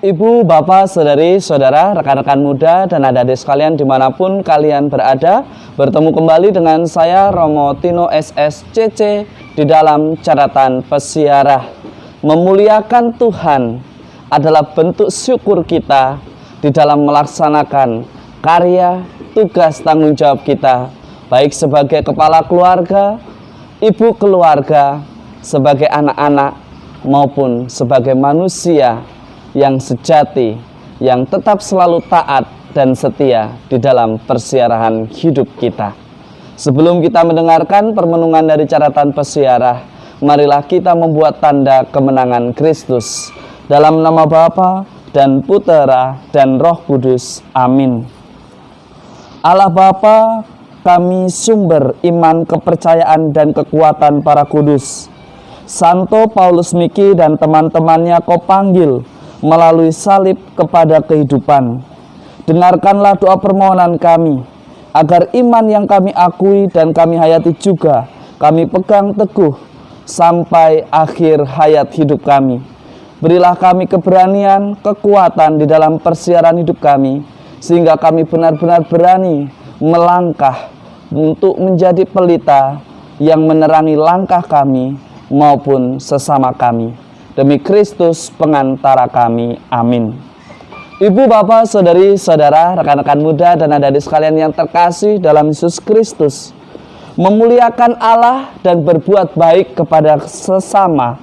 Ibu, Bapak, Saudari, Saudara, rekan-rekan muda, dan adik-adik sekalian dimanapun kalian berada, bertemu kembali dengan saya Romo Tino SSCC di dalam catatan pesiarah. Memuliakan Tuhan adalah bentuk syukur kita di dalam melaksanakan karya, tugas, tanggung jawab kita, baik sebagai kepala keluarga, ibu keluarga, sebagai anak-anak, maupun sebagai manusia yang sejati, yang tetap selalu taat dan setia di dalam persiarahan hidup kita. Sebelum kita mendengarkan permenungan dari catatan pesiarah, marilah kita membuat tanda kemenangan Kristus. Dalam nama Bapa dan Putera dan Roh Kudus. Amin. Allah Bapa, kami sumber iman, kepercayaan, dan kekuatan para kudus. Santo Paulus Miki dan teman-temannya Kau panggil melalui salib kepada kehidupan. Dengarkanlah doa permohonan kami, agar iman yang kami akui dan kami hayati juga kami pegang teguh sampai akhir hayat hidup kami. Berilah kami keberanian, kekuatan di dalam persiaran hidup kami, sehingga kami benar-benar berani melangkah untuk menjadi pelita yang menerangi langkah kami maupun sesama kami. Demi Kristus pengantara kami. Amin. Ibu, Bapak, Saudari, Saudara, rekan-rekan muda, dan adik-adik sekalian yang terkasih dalam Yesus Kristus, memuliakan Allah dan berbuat baik kepada sesama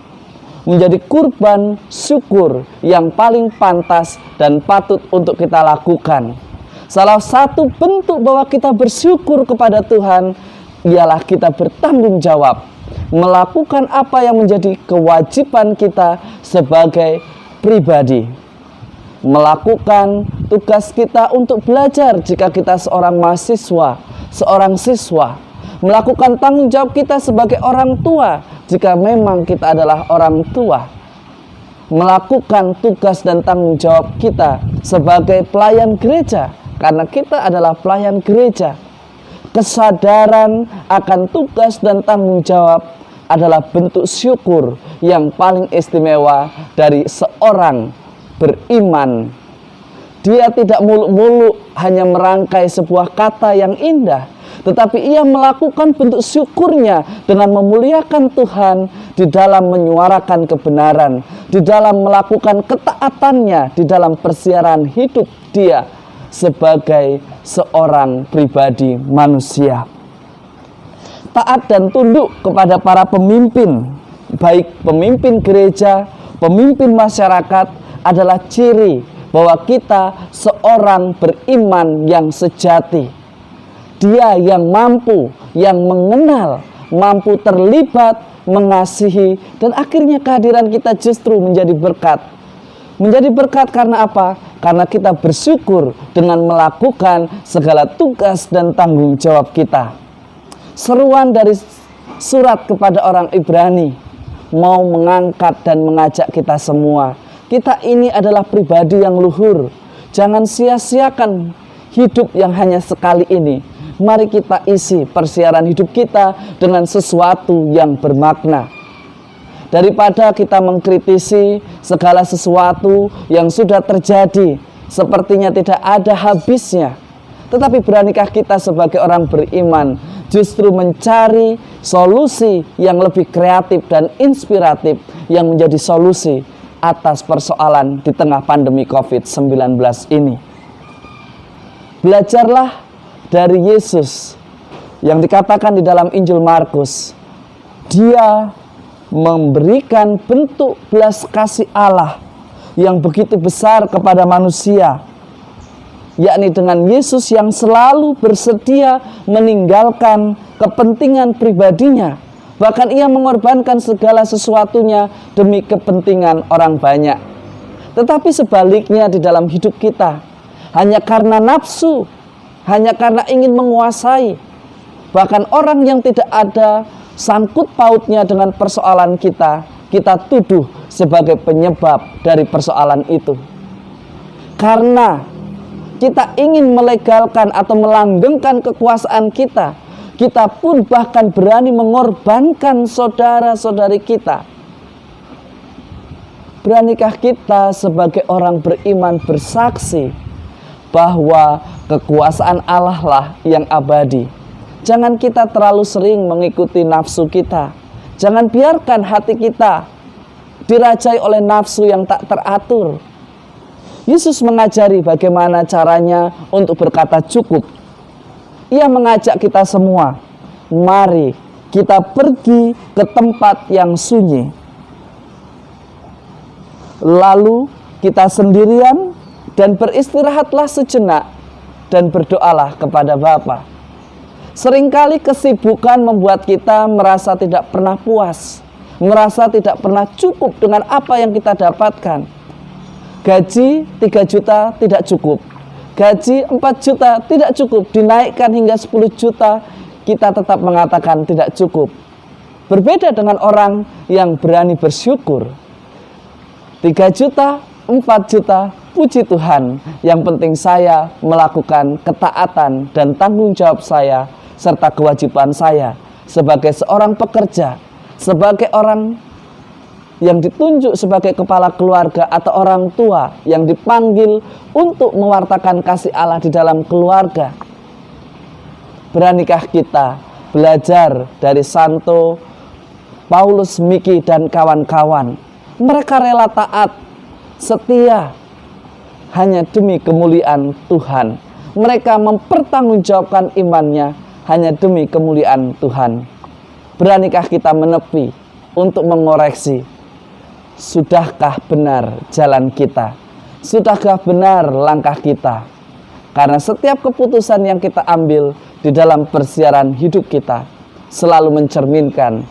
menjadi kurban syukur yang paling pantas dan patut untuk kita lakukan. Salah satu bentuk bahwa kita bersyukur kepada Tuhan ialah kita bertanggung jawab melakukan apa yang menjadi kewajiban kita sebagai pribadi. Melakukan tugas kita untuk belajar jika kita seorang mahasiswa, seorang siswa. Melakukan tanggung jawab kita sebagai orang tua jika memang kita adalah orang tua. Melakukan tugas dan tanggung jawab kita sebagai pelayan gereja karena kita adalah pelayan gereja. Kesadaran akan tugas dan tanggung jawab adalah bentuk syukur yang paling istimewa dari seorang beriman. Dia tidak muluk-muluk hanya merangkai sebuah kata yang indah, tetapi ia melakukan bentuk syukurnya dengan memuliakan Tuhan di dalam menyuarakan kebenaran, di dalam melakukan ketaatannya di dalam persiaran hidup dia sebagai seorang pribadi manusia. Taat dan tunduk kepada para pemimpin, baik pemimpin gereja, pemimpin masyarakat, adalah ciri bahwa kita seorang beriman yang sejati. Dia yang mampu, yang mengenal, mampu terlibat, mengasihi, dan akhirnya kehadiran kita justru menjadi berkat. Menjadi berkat karena apa? Karena kita bersyukur dengan melakukan segala tugas dan tanggung jawab kita. Seruan dari surat kepada orang Ibrani mau mengangkat dan mengajak kita semua. Kita ini adalah pribadi yang luhur. Jangan sia-siakan hidup yang hanya sekali ini. Mari kita isi persiaran hidup kita dengan sesuatu yang bermakna. Daripada kita mengkritisi segala sesuatu yang sudah terjadi, sepertinya tidak ada habisnya. Tetapi beranikah kita sebagai orang beriman justru mencari solusi yang lebih kreatif dan inspiratif yang menjadi solusi atas persoalan di tengah pandemi COVID-19 ini. Belajarlah dari Yesus yang dikatakan di dalam Injil Markus. Dia memberikan bentuk belas kasih Allah yang begitu besar kepada manusia, yakni dengan Yesus yang selalu bersedia meninggalkan kepentingan pribadinya. Bahkan ia mengorbankan segala sesuatunya demi kepentingan orang banyak. Tetapi sebaliknya di dalam hidup kita, hanya karena nafsu, hanya karena ingin menguasai, bahkan orang yang tidak ada sangkut pautnya dengan persoalan kita, kita tuduh sebagai penyebab dari persoalan itu. Karena kita ingin melegalkan atau melanggengkan kekuasaan kita, kita pun bahkan berani mengorbankan saudara-saudari kita Beranikah kita sebagai orang beriman bersaksi bahwa kekuasaan Allah lah yang abadi? Jangan kita terlalu sering mengikuti nafsu kita. Jangan biarkan hati kita dirajai oleh nafsu yang tak teratur. Yesus mengajari bagaimana caranya untuk berkata cukup. Ia mengajak kita semua, mari kita pergi ke tempat yang sunyi. Lalu kita sendirian dan beristirahatlah sejenak dan berdoalah kepada Bapa. Seringkali kesibukan membuat kita merasa tidak pernah puas, merasa tidak pernah cukup dengan apa yang kita dapatkan. Gaji 3 juta tidak cukup, gaji 4 juta tidak cukup, dinaikkan hingga 10 juta, kita tetap mengatakan tidak cukup. Berbeda dengan orang yang berani bersyukur. 3 juta, 4 juta, puji Tuhan, yang penting saya melakukan ketaatan dan tanggung jawab saya serta kewajiban saya sebagai seorang pekerja, sebagai orang yang ditunjuk sebagai kepala keluarga atau orang tua yang dipanggil untuk mewartakan kasih Allah di dalam keluarga. Beranikah kita belajar dari Santo Paulus, Miki, dan kawan-kawan? Mereka rela taat, setia, hanya demi kemuliaan Tuhan. Mereka mempertanggungjawabkan imannya hanya demi kemuliaan Tuhan. Beranikah kita menepi untuk mengoreksi? Sudahkah benar jalan kita? Sudahkah benar langkah kita? Karena setiap keputusan yang kita ambil di dalam persiaran hidup kita selalu mencerminkan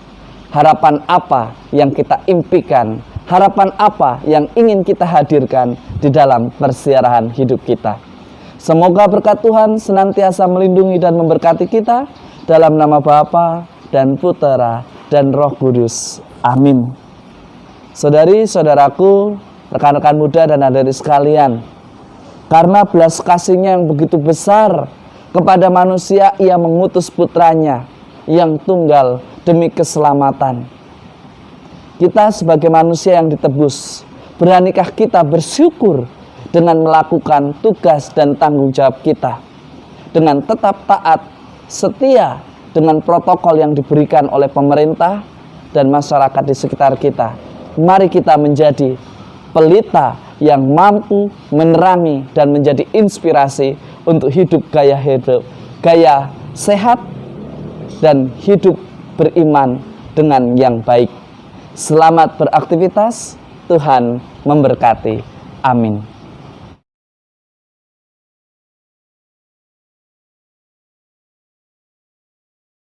harapan apa yang kita impikan, harapan apa yang ingin kita hadirkan di dalam persiaran hidup kita. Semoga berkat Tuhan senantiasa melindungi dan memberkati kita dalam nama Bapa dan Putera dan Roh Kudus. Amin. Saudari-saudaraku, rekan-rekan muda dan adik-adik sekalian, karena belas kasih-Nya yang begitu besar kepada manusia, Ia mengutus putranya yang tunggal demi keselamatan. Kita sebagai manusia yang ditebus, beranikah kita bersyukur dengan melakukan tugas dan tanggung jawab kita, dengan tetap taat, setia dengan protokol yang diberikan oleh pemerintah dan masyarakat di sekitar kita. Mari kita menjadi pelita yang mampu menerangi dan menjadi inspirasi untuk hidup gaya sehat dan hidup beriman dengan yang baik. Selamat beraktivitas, Tuhan memberkati. Amin.